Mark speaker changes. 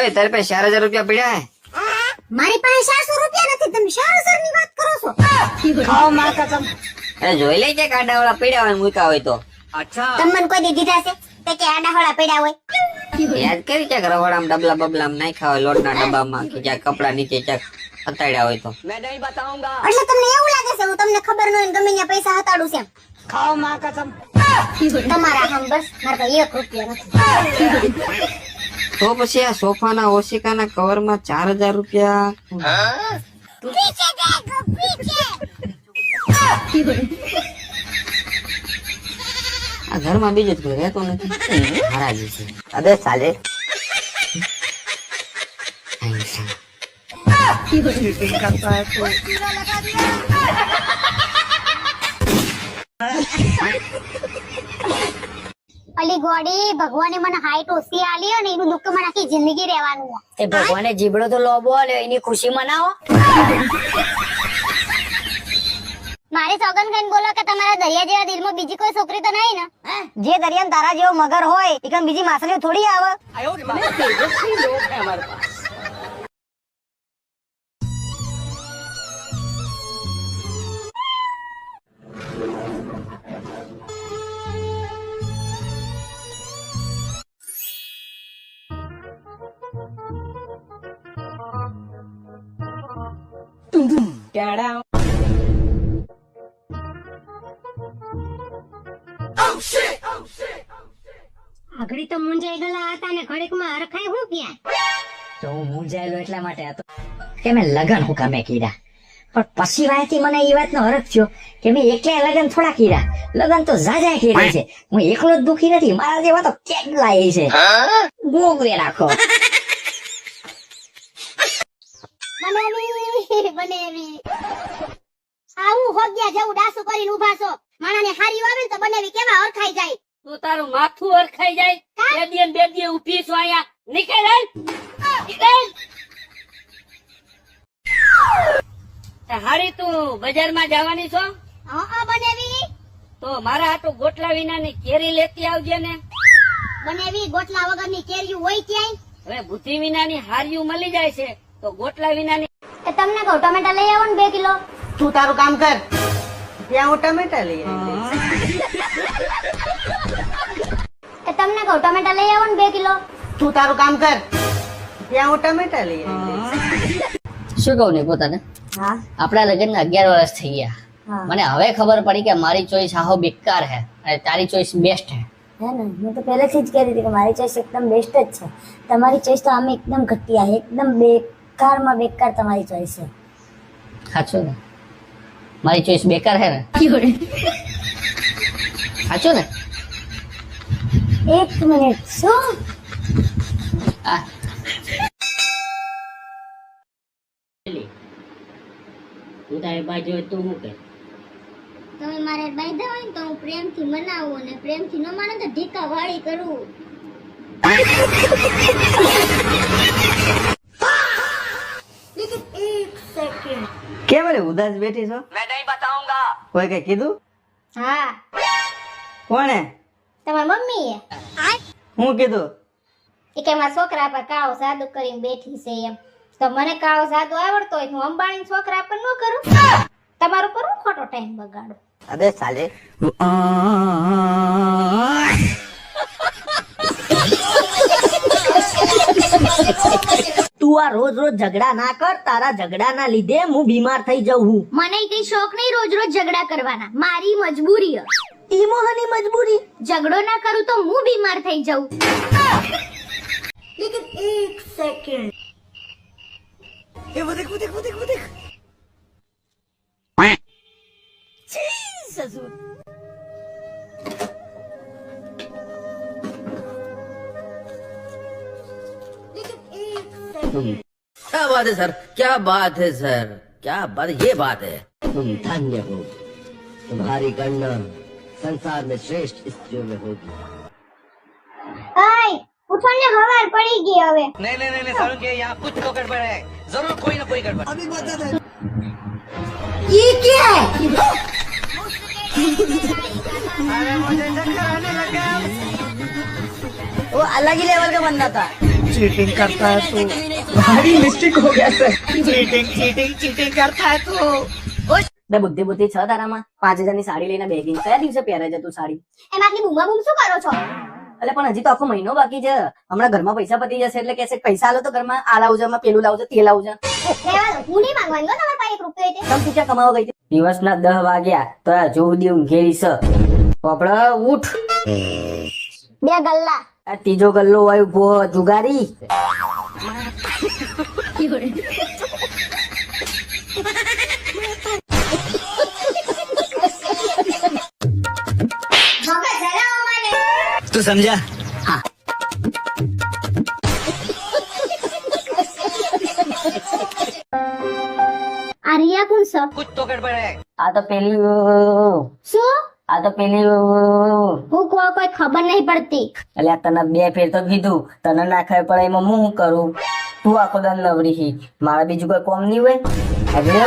Speaker 1: ઓય તારે પાસે 4000 રૂપિયા પડ્યા હે?
Speaker 2: મારી પાસે 400 રૂપિયા નથી, તમે 4000 ની વાત કરો છો?
Speaker 3: ખાઓ માં કસમ.
Speaker 1: અરે જોઈ લેજે કાંડાવાળા પડ્યા હોય મૂકા હોય તો.
Speaker 2: તમે મને કોઈ દી દીધા છે તે કે આડાવાળા પડ્યા હોય?
Speaker 1: યાદ કરી ક્યાંક રવાડામાં ડબલા બબલામાં નાખ્યા હોય, લોટના ડબ્બામાં કે ક્યાંક કપડા નીચે ક્યાંક હતાડ્યા હોય તો.
Speaker 2: એટલે તમને એવું લાગે છે હું તમને ખબર ન હોય ને ગમે ત્યાં પૈસા હતાડું છે એમ?
Speaker 3: ખાઓ માં કસમ.
Speaker 2: તમારા હમ બસ મારા પાસે 1 રૂપિયા નથી.
Speaker 1: તો પછી આ સોફાના ઓશિકાના કવરમાં 4000 રૂપિયા.
Speaker 2: પીછે દેખો પીછે.
Speaker 1: આ ઘરમાં બીજું જ કોઈ રહેતો નથી. હરાજી છે. અબે સાલે
Speaker 2: અલી ગોડી ભગવાને મને હાઈટ ઓછી આલી અને એનું દુઃખ મને આખી જિંદગી રહેવાનું.
Speaker 3: તે ભગવાને જીબડો તો લોબો આલ્યો, એની ખુશી મનાવો.
Speaker 2: મારે સોગન ખાઈને બોલો કે તમારા દરિયા જેવા દિલમાં બીજી કોઈ છોકરી તો નહીં ને?
Speaker 3: જે દરિયામાં તારા જેવો મગર હોય એ કઈ બીજી માછલીઓ થોડી આવે.
Speaker 2: આગળી તો મુંજાઈ ગયેલા હતા ને ઘડીકમાં હરખાઈ હું ગયા.
Speaker 3: તો હું મૂંઝાયેલો એટલા માટે હતો કે મેં લગન હું કામે કર્યા, પણ પછી વાયથી મને એ વાતનો હરખ થયો કે મેં એકલા લગન થોડા કર્યા. લગન તો જાજા કર્યા છે. હું એકલો જ દુખી નથી, મારા જેવા તો કેટલા છે. ગોગવે રાખો.
Speaker 2: બનેવી આવું હોગ્યા જેવું ડાસુ કરીને ઉભા છો. માણાને હારી આવે ને તો બનેવી કેવા હરખાઈ જાય.
Speaker 4: તું તારું માથું અરખાઈ જાય. બે દી ઉભી છો અહીંયા. નીકળ હારી તું બજારમાં જવાની છો?
Speaker 2: હા બનેવી
Speaker 4: તો મારા હાટુ ગોટલા વિનાની કેરી લેતી આવજે ને.
Speaker 2: બનેવી ગોટલા વગરની કેરીયું હોય ક્યાંય?
Speaker 4: હવે બુદ્ધિ વિનાની હારિયું મળી જાય છે તો ગોટલા વિનાની.
Speaker 2: એ તમને કહું ટમેટા લઈ આવો ને 2 કિલો.
Speaker 3: તું તારું કામ કર, ત્યાં હું ટમેટા લઈ
Speaker 2: એ તમને કહું ટમેટા લઈ આવો ને 2 કિલો.
Speaker 3: તું તારું કામ કર, ત્યાં હું ટમેટા લઈ
Speaker 4: શું કહું ને પોતાને,
Speaker 3: હા
Speaker 4: આપડા લગ્ન 11 વર્ષ થઈ ગયા.
Speaker 3: હા.
Speaker 4: મને હવે ખબર પડી કે મારી ચોઈસ આહો બેકાર હે અને તારી ચોઈસ બેસ્ટ હે.
Speaker 5: હે ને, હું તો પહેલેથી જ કહેતી હતી કે મારી ચોઈસ એકદમ બેસ્ટ જ છે. તમારી ચોઈસ તો આમ એકદમ ઘટિયા છે, એકદમ બેકારમાં બેકાર તમારી ચોઈસ છે.
Speaker 4: સાચું ને? મારી ચોઈસ બેકાર હે ને? સાચું ને?
Speaker 5: 1 મિનિટ, શું?
Speaker 4: આ તું તારી બાજુ હોય તું હું કે
Speaker 2: તમે મારે બાંધા હોય ને તો હું પ્રેમથી મનાવું અને પ્રેમથી ન માને તો ઢીકા વાળી કરું.
Speaker 1: કેમ રે ઉદાસ બેઠી છો?
Speaker 4: મેં નહીં બતાઉંગા.
Speaker 1: કોઈ કઈ કીધું?
Speaker 2: હા
Speaker 1: કોણે?
Speaker 2: તમારી મમ્મીએ
Speaker 1: હું કીધું?
Speaker 2: એ કે મારા છોકરા પર કાળો સાદું કરીને બેઠી છે એમ. તો મને કાળો સાદું આવડતો હોય તો હું અંબાણી છોકરા પર ન કરું. તમારું પર હું ખોટો ટાઈમ બગાડું.
Speaker 1: અબે સાલે
Speaker 3: તું આ રોજ રોજ ઝઘડા ના કર, તારા ઝઘડા ના લીધે હું બીમાર થઈ જાઉં હું.
Speaker 2: મને કઈ શોખ નહીં રોજ રોજ ઝઘડા કરવાના, મારી મજબૂરી છે.
Speaker 3: ઈ મોહની મજબૂરી.
Speaker 2: ઝઘડો ના કરું તો હું બીમાર થઈ જાઉં.
Speaker 6: क्या बात है सर, क्या बात है सर, क्या बात, ये बात है.
Speaker 7: तुम धन्य हो, तुम्हारी गणना संसार में श्रेष्ठ स्त्रियों में होगी.
Speaker 2: આય ઉઠો ને, હવાર પડી ગઈ હવે.
Speaker 6: नहीं नहीं नहीं सर के यहाँ कुछ तो गड़बड़ है, जरूर कोई ना कोई गड़बड़.
Speaker 2: ये क्या है?
Speaker 6: अरे मुझे चक्कर आने लग गया.
Speaker 3: वो अलग ही लेवल का बंदा था.
Speaker 8: चीटिंग करता है तू भारी मिस्टेक हो गया सर चीटिंग चीटिंग चीटिंग करता है तू
Speaker 3: બે બુદ્ધિ બુદ્ધિ છ તારામાં 5000 ની સાડી લઈને બેગી કયા દિવસે પહેરે છે તું સાડી
Speaker 2: એમ આટલી બૂમા બૂમ શું કરો છો?
Speaker 3: એટલે પણ હજી તો આખો મહિનો બાકી છે હમણાં ઘરમાં પૈસા પતી જશે એટલે કહેશે કે પૈસા આલો તો ઘરમાં આ લાવજો માં પેલું લાવજો તે લાવજો
Speaker 2: લેવા દો, હું નહીં માંગવાની હો તમારા પાસે 1 રૂપિયો તે.
Speaker 3: તમ તું ક્યાં કમાવા ગઈ હતી? દિવસના 10 વાગ્યા તો આ જો દી ઊંઘેલી છે પોપડા ઉઠ
Speaker 2: 2 ગલ્લા.
Speaker 3: આ ત્રીજો ગલ્લો આવ્યો ભો જુગારી
Speaker 2: મગજ હલાવો મને.
Speaker 8: तू समझा
Speaker 2: આ રિયા કોણ છે?
Speaker 3: આ તો પેલી
Speaker 2: શું?
Speaker 3: આ તો પેલી
Speaker 2: હું કોઈ ખબર નહીં પડતી.
Speaker 3: એટલે તને 2 ફેર તો કીધું તને ના ખબર પડે એમાં હું શું કરું તું આખો દાન નવરી છી મારે બીજું કોઈ કોમ નહીં હોય હવે